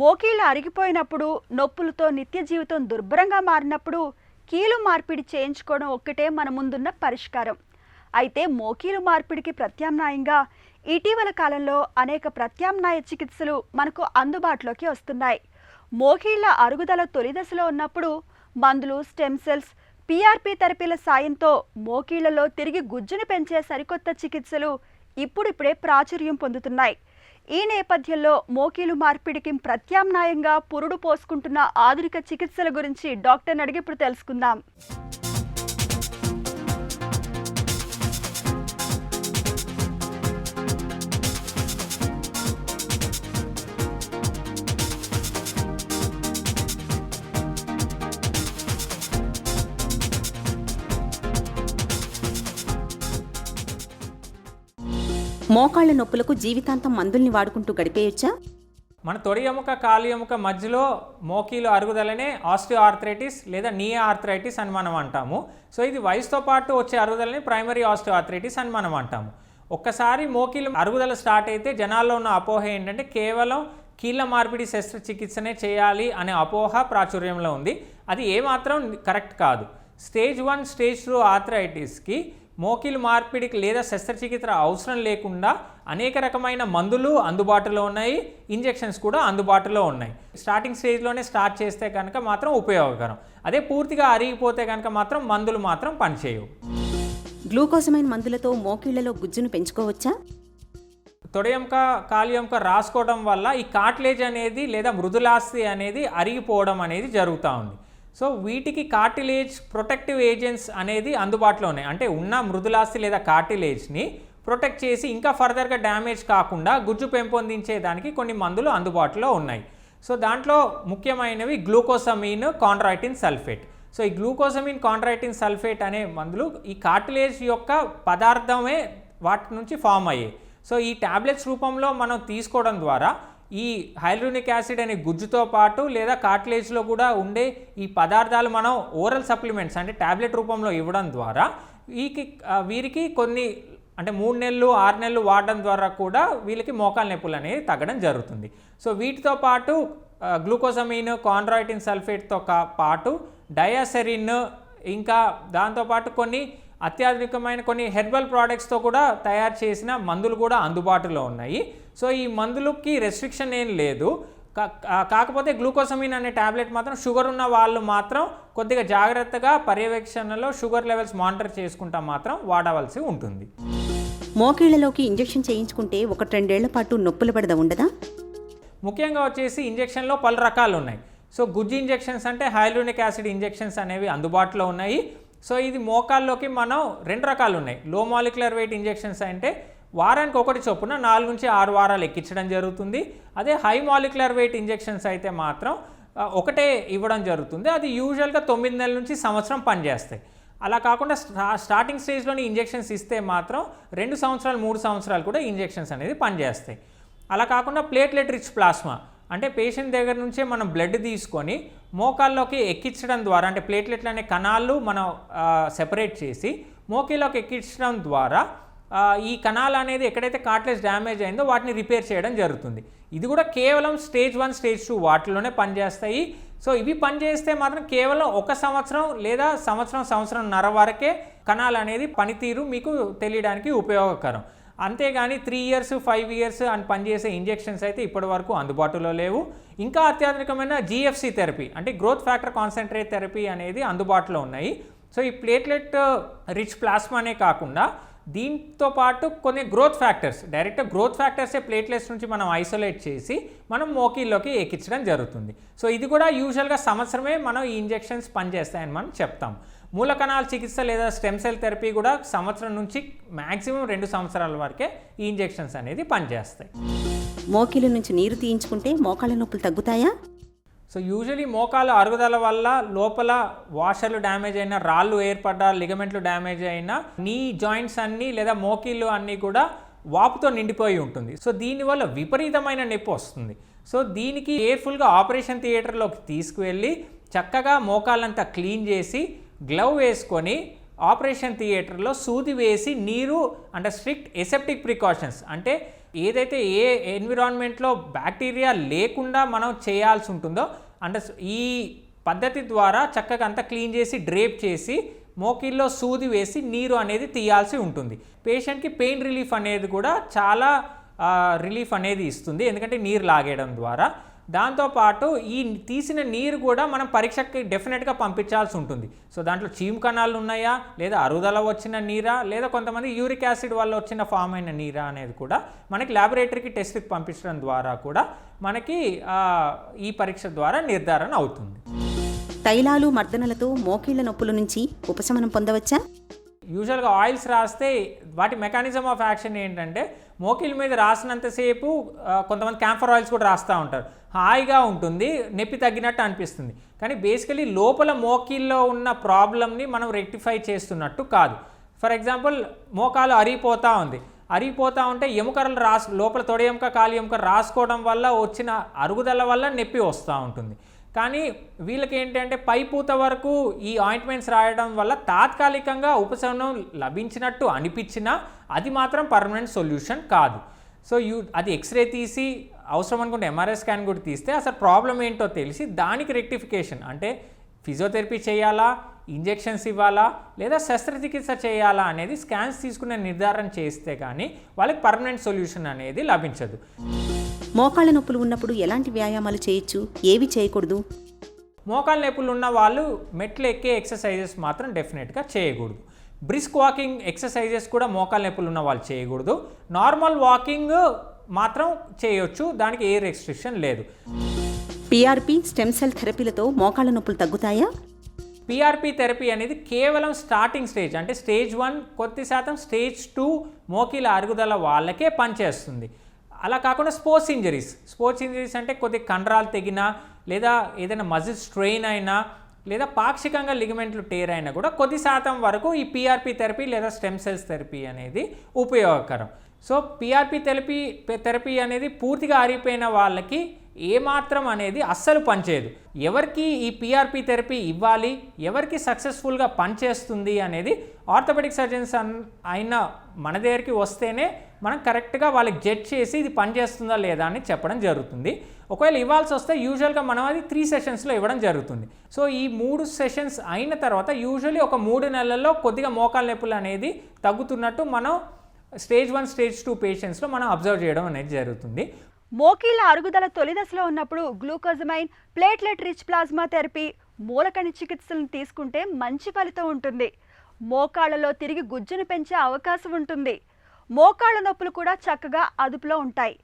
మోకీళ్ళు అరిగిపోయినప్పుడు, నొప్పులతో నిత్య జీవితం దుర్భరంగా మారినప్పుడు కీలు మార్పిడి చేయించుకోవడం ఒక్కటే మన ముందున్న పరిష్కారం. అయితే మోకీలు మార్పిడికి ప్రత్యామ్నాయంగా ఇటీవల కాలంలో అనేక ప్రత్యామ్నాయ చికిత్సలు మనకు అందుబాటులోకి వస్తున్నాయి. మోకీళ్ళ అరుగుదల తొలి దశలో ఉన్నప్పుడు మందులు, స్టెమ్ సెల్స్, పీఆర్పీ థెరపీల సాయంతో మోకీళ్లలో తిరిగి గుజ్జును పెంచే సరికొత్త చికిత్సలు ఇప్పుడిప్పుడే ప్రాచుర్యం పొందుతున్నాయి. ఈ నేపథ్యంలో మోకీలు మార్పిడికి ప్రత్యామ్నాయంగా పురుడు పోసుకుంటున్న ఆధునిక చికిత్సల గురించి డాక్టర్ని అడిగి ఇప్పుడు తెలుసుకుందాం. మోకాళ్ల నొప్పులకు జీవితాంతం మందుల్ని వాడుకుంటూ గడిపేయొచ్చా? మన తొడి ఎముక, కాలు ఎముక మధ్యలో మోకీలు అరుగుదలనే ఆస్టియో ఆర్థరైటిస్ లేదా నీ ఆర్థరైటిస్ అని మనం అంటాము. సో ఇది వయసుతో పాటు వచ్చే అరుగుదలని ప్రైమరీ ఆస్టియో ఆర్థరైటిస్ అని మనం అంటాము. ఒక్కసారి మోకీలు అరుగుదల స్టార్ట్ అయితే జనాల్లో ఉన్న అపోహ ఏంటంటే కేవలం కీళ్ళ మార్పిడి శస్త్రచికిత్సనే చేయాలి అనే అపోహ ప్రాచుర్యంలో ఉంది. అది ఏమాత్రం కరెక్ట్ కాదు. స్టేజ్ 1, స్టేజ్ 2 ఆర్థరైటిస్కి మోకీలు మార్పిడికి లేదా శస్త్రచికిత్స అవసరం లేకుండా అనేక రకమైన మందులు అందుబాటులో ఉన్నాయి, ఇంజెక్షన్స్ కూడా అందుబాటులో ఉన్నాయి. స్టార్టింగ్ స్టేజ్లోనే స్టార్ట్ చేస్తే కనుక మాత్రం ఉపయోగకరం. అదే పూర్తిగా అరిగిపోతే కనుక మాత్రం మందులు మాత్రం పనిచేయవు. గ్లూకోజమైన్ మందులతో మోకీళ్లలో గుజ్జును పెంచుకోవచ్చా? తొడ ఎముక, కాలు ఎముక రాసుకోవడం వల్ల ఈ కార్టిలేజ్ అనేది లేదా మృదులాస్థి అనేది అరిగిపోవడం అనేది జరుగుతూ ఉంది. సో వీటికి కార్టిలేజ్ ప్రొటెక్టివ్ ఏజెంట్స్ అనేది అందుబాటులో ఉన్నాయి. అంటే ఉన్న మృదులాస్థి లేదా కార్టిలేజ్ని ప్రొటెక్ట్ చేసి ఇంకా ఫర్దర్గా డ్యామేజ్ కాకుండా గుజ్జు పెంపొందించేదానికి కొన్ని మందులు అందుబాటులో ఉన్నాయి. సో దాంట్లో ముఖ్యమైనవి గ్లూకోసమీన్, కాండ్రాయిటిన్ సల్ఫేట్. సో ఈ గ్లూకోసమీన్, కాండ్రాయిటిన్ సల్ఫేట్ అనే మందులు ఈ కార్టిలేజ్ యొక్క పదార్థమే వాటి నుంచి ఫామ్ అయ్యాయి. సో ఈ ట్యాబ్లెట్స్ రూపంలో మనం తీసుకోవడం ద్వారా ఈ హైలూరినిక్ యాసిడ్ అనే గుజ్జుతో పాటు లేదా కార్టిలేజ్లో కూడా ఉండే ఈ పదార్థాలు మనం ఓరల్ సప్లిమెంట్స్ అంటే ట్యాబ్లెట్ రూపంలో ఇవ్వడం ద్వారా వీరికి కొన్ని అంటే 3 నెలలు 6 నెలలు వాడడం ద్వారా కూడా వీళ్ళకి మోకాలు నొప్పులు అనేది తగ్గడం జరుగుతుంది. సో వీటితో పాటు గ్లూకోజమీన్, కాండ్రాయిటిన్ సల్ఫేట్తో పాటు డయాసెరిన్, ఇంకా దాంతోపాటు కొన్ని అత్యాధునికమైన కొన్ని హెర్బల్ ప్రోడక్ట్స్తో కూడా తయారు చేసిన మందులు కూడా అందుబాటులో ఉన్నాయి. సో ఈ మందులకి రెస్ట్రిక్షన్ ఏం లేదు. కాకపోతే గ్లూకోసమీన్ అనే ట్యాబ్లెట్ మాత్రం షుగర్ ఉన్న వాళ్ళు మాత్రం కొద్దిగా జాగ్రత్తగా పర్యవేక్షణలో షుగర్ లెవెల్స్ మానిటర్ చేసుకుంటా మాత్రం వాడవలసి ఉంటుంది. మోకీళ్లలోకి ఇంజెక్షన్ చేయించుకుంటే 1-2 ఏళ్ల పాటు నొప్పుల పడద ఉండదా? ముఖ్యంగా వచ్చేసి ఇంజెక్షన్లో పలు రకాలు ఉన్నాయి. సో గుజ్జు ఇంజెక్షన్స్ అంటే హైలూరినిక్ యాసిడ్ ఇంజెక్షన్స్ అనేవి అందుబాటులో ఉన్నాయి. సో ఇది మోకాల్లోకి మనం 2 రకాలు ఉన్నాయి. లో మాలిక్యులర్ వెయిట్ ఇంజెక్షన్స్ అంటే వారానికి 1 చొప్పున 4 నుంచి 6 వారాలు ఎక్కించడం జరుగుతుంది. అదే హై మాలిక్యులర్ వెయిట్ ఇంజెక్షన్స్ అయితే మాత్రం ఒకటే ఇవ్వడం జరుగుతుంది. అది యూజువల్గా 9 నెలల నుంచి సంవత్సరం పనిచేస్తాయి. అలా కాకుండా స్టార్టింగ్ స్టేజ్లోని ఇంజెక్షన్స్ ఇస్తే మాత్రం 2 సంవత్సరాలు 3 సంవత్సరాలు కూడా ఇంజెక్షన్స్ అనేది పనిచేస్తాయి. అలా కాకుండా ప్లేట్లెట్ రిచ్ ప్లాస్మా అంటే పేషెంట్ దగ్గర నుంచే మనం బ్లడ్ తీసుకొని మోకాల్లోకి ఎక్కించడం ద్వారా అంటే ప్లేట్లెట్లు అనే కణాలు మనం సెపరేట్ చేసి మోకీలోకి ఎక్కించడం ద్వారా ఈ కణాలు అనేది ఎక్కడైతే కార్టిలేజ్ డ్యామేజ్ అయిందో వాటిని రిపేర్ చేయడం జరుగుతుంది. ఇది కూడా కేవలం స్టేజ్ 1, స్టేజ్ 2 వాటిలోనే పనిచేస్తాయి. సో ఇవి పనిచేస్తే మాత్రం కేవలం 1 సంవత్సరం లేదా సంవత్సరంన్నర వరకే కణాలు అనేది పనితీరు మీకు తెలియడానికి ఉపయోగకరం. అంతేగాని 3 ఇయర్స్ 5 ఇయర్స్ అని పనిచేసే ఇంజెక్షన్స్ అయితే ఇప్పటి వరకు అందుబాటులో లేవు. ఇంకా అత్యాధునికమైన GFC థెరపీ అంటే గ్రోత్ ఫ్యాక్టర్ కాన్సన్ట్రేట్ థెరపీ అనేది అందుబాటులో ఉన్నాయి. సో ఈ ప్లేట్లెట్ రిచ్ ప్లాస్మానే కాకుండా దీంతో పాటు కొన్ని గ్రోత్ ఫ్యాక్టర్స్ డైరెక్ట్ గ్రోత్ ఫ్యాక్టర్సే ప్లేట్లెట్స్ నుంచి మనం ఐసోలేట్ చేసి మనం మోకీల్లోకి ఎక్కించడం జరుగుతుంది. సో ఇది కూడా యూజువల్గా సంవత్సరమే మనం ఈ ఇంజెక్షన్స్ పనిచేస్తాయని మనం చెప్తాం. మూల కణాల చికిత్స లేదా స్టెమ్ సెల్ థెరపీ కూడా సంవత్సరం నుంచి మ్యాక్సిమం 2 సంవత్సరాల వరకే ఈ ఇంజెక్షన్స్ అనేది పనిచేస్తాయి. మోకీల నుంచి నీరు తీయించుకుంటే మోకాళ్ళ నొప్పులు తగ్గుతాయా? సో యూజువలీ మోకాలు అరుగుదల వల్ల లోపల వాషర్లు డ్యామేజ్ అయినా, రాళ్ళు ఏర్పడ్డా, లిగమెంట్లు డ్యామేజ్ అయినా నీ జాయింట్స్ అన్నీ లేదా మోకీళ్ళు అన్నీ కూడా వాపుతో నిండిపోయి ఉంటుంది. సో దీనివల్ల విపరీతమైన నొప్పి వస్తుంది. సో దీనికి కేర్ఫుల్గా ఆపరేషన్ థియేటర్లోకి తీసుకువెళ్ళి చక్కగా మోకాళ్ళంతా క్లీన్ చేసి గ్లవ్ వేసుకొని ఆపరేషన్ థియేటర్లో సూది వేసి నీరు అంటే స్ట్రిక్ట్ ఎసెప్టిక్ ప్రికాషన్స్ అంటే ఏదైతే ఏ ఎన్విరాన్మెంట్లో బ్యాక్టీరియా లేకుండా మనం చేయాల్సి ఉంటుందో అంటే ఈ పద్ధతి ద్వారా చక్కగా అంతా క్లీన్ చేసి డ్రేప్ చేసి మోకిల్లో సూది వేసి నీరు అనేది తీయాల్సి ఉంటుంది. పేషెంట్కి పెయిన్ రిలీఫ్ అనేది కూడా చాలా రిలీఫ్ అనేది ఇస్తుంది, ఎందుకంటే నీరు లాగేయడం ద్వారా. దాంతోపాటు ఈ తీసిన నీరు కూడా మనం పరీక్షకి డెఫినెట్గా పంపించాల్సి ఉంటుంది. సో దాంట్లో చీము కణాలు ఉన్నాయా, లేదా అరుగుదల వచ్చిన నీరా, లేదా కొంతమంది యూరిక్ యాసిడ్ వల్ల వచ్చిన ఫామ్ అయిన నీరా అనేది కూడా మనకి ల్యాబొరేటరీకి టెస్ట్కి పంపించడం ద్వారా కూడా మనకి ఈ పరీక్ష ద్వారా నిర్ధారణ అవుతుంది. తైలాలు మర్దనలతో మోకీళ్ల నొప్పుల నుంచి ఉపశమనం పొందవచ్చా? యూజువల్గా ఆయిల్స్ రాస్తే వాటి మెకానిజం ఆఫ్ యాక్షన్ ఏంటంటే మోకిల్ మీద రాసినంతసేపు కొంతమంది క్యాంఫర్ ఆయిల్స్ కూడా రాస్తూ ఉంటారు, హాయిగా ఉంటుంది, నొప్పి తగ్గినట్టు అనిపిస్తుంది. కానీ బేసికలీ లోపల మోకిల్లో ఉన్న ప్రాబ్లమ్ని మనం రెక్టిఫై చేస్తున్నట్టు కాదు. ఫర్ ఎగ్జాంపుల్ మోకాలు అరిగిపోతూ ఉంటే ఎముకలు లోపల తొడ ఎముక కాలి ఎముక రాసుకోవడం వల్ల వచ్చిన అరుగుదల వల్ల నొప్పి వస్తూ ఉంటుంది. కానీ వీళ్ళకి ఏంటంటే పైపూత వరకు ఈ ఆయింట్మెంట్స్ రాయడం వల్ల తాత్కాలికంగా ఉపశమనం లభించినట్టు అనిపించినా అది మాత్రం పర్మనెంట్ సొల్యూషన్ కాదు. సో అది ఎక్స్రే తీసి అవసరం అనుకుంటే ఎంఆర్ఐ స్కాన్ కూడా తీస్తే అసలు ప్రాబ్లం ఏంటో తెలిసి దానికి రెక్టిఫికేషన్ అంటే ఫిజియోథెరపీ చేయాలా, ఇంజెక్షన్స్ ఇవ్వాలా, లేదా శస్త్రచికిత్స చేయాలా అనేది స్కాన్స్ తీసుకునే నిర్ధారణ చేస్తే కానీ వాళ్ళకి పర్మనెంట్ సొల్యూషన్ అనేది లభించదు. మోకాళ్ళ నొప్పులు ఉన్నప్పుడు ఎలాంటి వ్యాయామాలు చేయొచ్చు, ఏవి చేయకూడదు? మోకాళ్ళ నొప్పులు ఉన్న వాళ్ళు మెట్లు ఎక్కే ఎక్సర్సైజెస్ మాత్రం డెఫినెట్గా చేయకూడదు. బ్రిస్క్ వాకింగ్ ఎక్సర్సైజెస్ కూడా మోకాళ్ళ నొప్పులు ఉన్న వాళ్ళు చేయకూడదు. నార్మల్ వాకింగ్ మాత్రం చేయొచ్చు, దానికి ఏ రెస్ట్రిక్షన్ లేదు. పిఆర్పి, స్టెమ్ సెల్ థెరపీలతో మోకాళ్ళ నొప్పులు తగ్గుతాయా? పిఆర్పి థెరపీ అనేది కేవలం స్టార్టింగ్ స్టేజ్, అంటే స్టేజ్ 1 కొద్ది శాతం, స్టేజ్ 2 మోకీల అరుగుదల వాళ్ళకే పనిచేస్తుంది. అలా కాకుండా స్పోర్ట్స్ ఇంజరీస్ అంటే కొద్ది కండరాలు తెగినా, లేదా ఏదైనా మజిల్ స్ట్రెయిన్ అయినా, లేదా పాక్షికంగా లిగమెంట్లు టేర్ అయినా కూడా కొద్ది శాతం వరకు ఈ పిఆర్పి థెరపీ లేదా స్టెమ్ సెల్స్ థెరపీ అనేది ఉపయోగకరం. సో పిఆర్పి థెరపీ అనేది పూర్తిగా అరిగిపోయిన వాళ్ళకి ఏమాత్రం అనేది అస్సలు పనిచేయదు. ఎవరికి ఈ పిఆర్పి థెరపీ ఇవ్వాలి, ఎవరికి సక్సెస్ఫుల్గా పనిచేస్తుంది అనేది ఆర్థోపెడిక్ సర్జన్స్ అయిన మన దగ్గరికి వస్తేనే మనం కరెక్ట్గా వాళ్ళకి జడ్జ్ చేసి ఇది పనిచేస్తుందా లేదా అని చెప్పడం జరుగుతుంది. ఒకవేళ ఇవ్వాల్సి వస్తే యూజువల్గా మనం అది 3 సెషన్స్లో ఇవ్వడం జరుగుతుంది. సో ఈ 3 సెషన్స్ అయిన తర్వాత యూజువల్లీ ఒక 3 నెలల్లో కొద్దిగా మోకాళ్ళ నొప్పులు అనేది తగ్గుతున్నట్టు మనం స్టేజ్ 1, స్టేజ్ 2 పేషెంట్స్లో మనం అబ్జర్వ్ చేయడం అనేది జరుగుతుంది. మోకీళ్ళ అరుగుదల తొలి దశలో ఉన్నప్పుడు glucosamine, platelet rich plasma therapy, మూలకణి చికిత్సలను తీసుకుంటే మంచి ఫలితం ఉంటుంది. మోకాళ్ళలో తిరిగి గుజ్జును పెంచే అవకాశం ఉంటుంది. మోకాళ్ళ నొప్పులు కూడా చక్కగా అదుపులో ఉంటాయి.